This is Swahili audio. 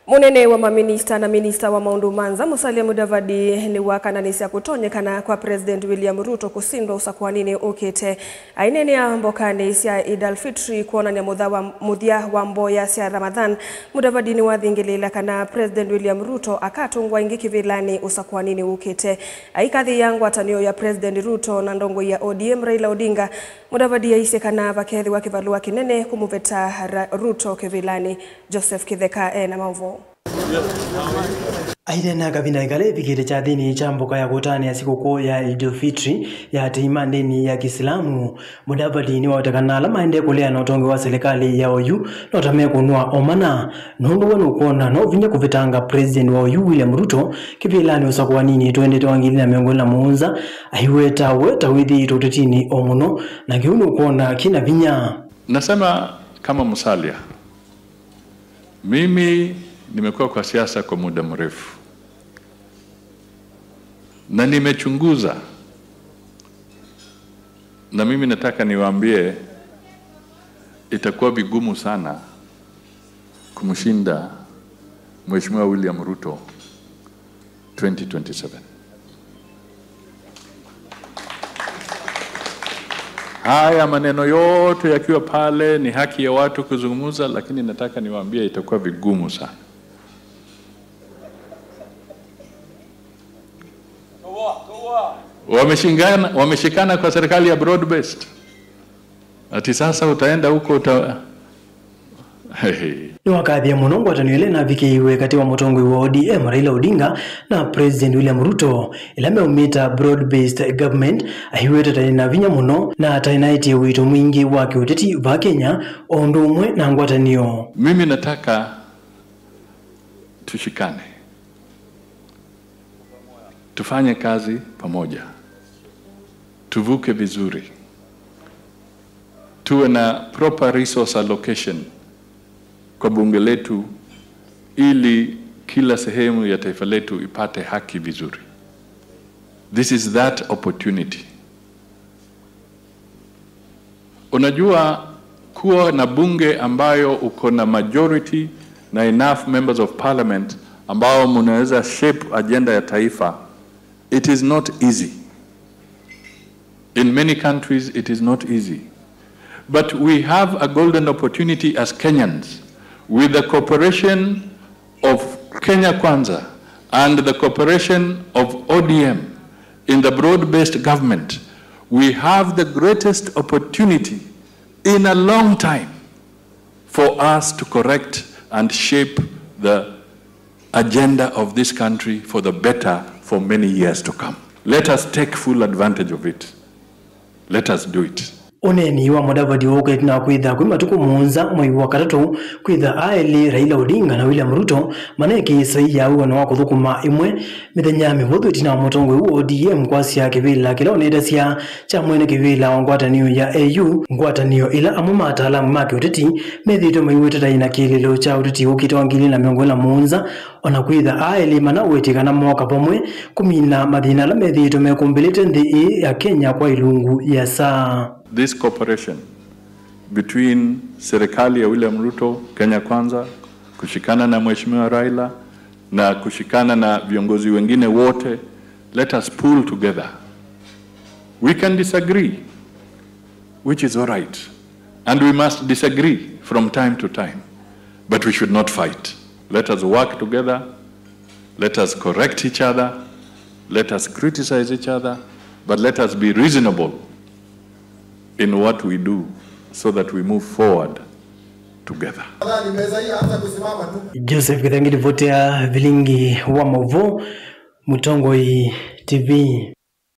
Munene wa maminista na minista wa maundu manza Musalia Mudavadi ni wakananisia kutonyekana kwa President William Ruto kusindwa usakwanini ukite ainene ya mbokani sia Idal Fitri kuonania muthia wa mboya sia Ramadhan. Mudavadi ni wathingilila kana President William Ruto akatungwa ingi kivilani usakwanini ukite aikathi yangu atanio ya President Ruto na ndongo ya ODM Raila Odinga. Mudavadi yaise kana vakethi wa kivalua kinene kumuveta Ruto kivilani. Joseph Kitheka na Mamvo. Aidha kabina ikale vikile cha dini cha mboka ya kutani ya sikukuu ya Idul Fitri ya imani ya Kiislamu. Mudavadi ni watakanala maende kulea na utongo wa serikali ya OU na utamea kunua omana nundu wanu kuona no vinya kuvitanga President wa OU William Ruto kipilani usakuwa nini tuende tuangili na miongoni na muunza ahiweta withi tutetini omuno na kiunu kuona kina vinya. Nasema kama Musalia, mimi nimekuwa kwa siasa kwa muda mrefu na nimechunguza, na mimi nataka niwaambie itakuwa vigumu sana kumshinda Mheshimiwa William Ruto 2027. Haya maneno yote yakiwa pale ni haki ya watu kuzungumza, lakini nataka niwaambie itakuwa vigumu sana. Wameshikana kwa serikali ya broad based. Ati sasa utaenda huko Ni wakati ya monongo ataniele na vikiwe kati wa motongwe wa ODM Raila Odinga na President William Ruto ilame umita broad based government ahiweta taina vinya muno na tainaiti wito mwingi wa kiuteti va Kenya ondo umwe na ngwatanio. Mimi nataka tushikane, tufanye kazi pamoja, tuvuke vizuri, tuwe na proper resource allocation kwa bunge letu ili kila sehemu ya taifa letu ipate haki vizuri. This is that opportunity. Unajua kuwa na bunge ambayo uko na majority na enough members of parliament ambao mnaweza shape agenda ya taifa, it is not easy. In many countries it is not easy. But we have a golden opportunity as Kenyans, with the cooperation of Kenya Kwanza and the cooperation of ODM in the broad-based government. We have the greatest opportunity in a long time for us to correct and shape the agenda of this country for the better for many years to come. Let us take full advantage of it. Let us do it. Oneni wa Mudavadi woke na kwitha kwa matuko muunza mwai wa katatu kwitha aeli Raila Odinga na William Ruto maneki sai ya uwa na wakuthukuma imwe mithenya mivuthu itina mutongwe wa ODM kwasia kivila kila onedasia cha mwene kivila wa ngwatanio ya AU ngwatanio ila amuma ataalamu maki uteti methito maiweteta ina kililo cha uteti ukita wangili na miongoni na muunza ona kwitha aeli mana uwetikana moka pomwe kumina mathina la methito mekumbilite nthi ya Kenya kwa ilungu ya saa. This cooperation between serikali ya William Ruto, Kenya Kwanza, kushikana na Mheshimiwa Raila na kushikana na viongozi wengine wote, let us pull together. We can disagree, which is all right, and we must disagree from time to time, but we should not fight. Let us work together, let us correct each other, let us criticize each other, but let us be reasonable in what we do so that we move forward together. Joseph Kitheka votea vilingi wa Mamvo Mutongoi TV.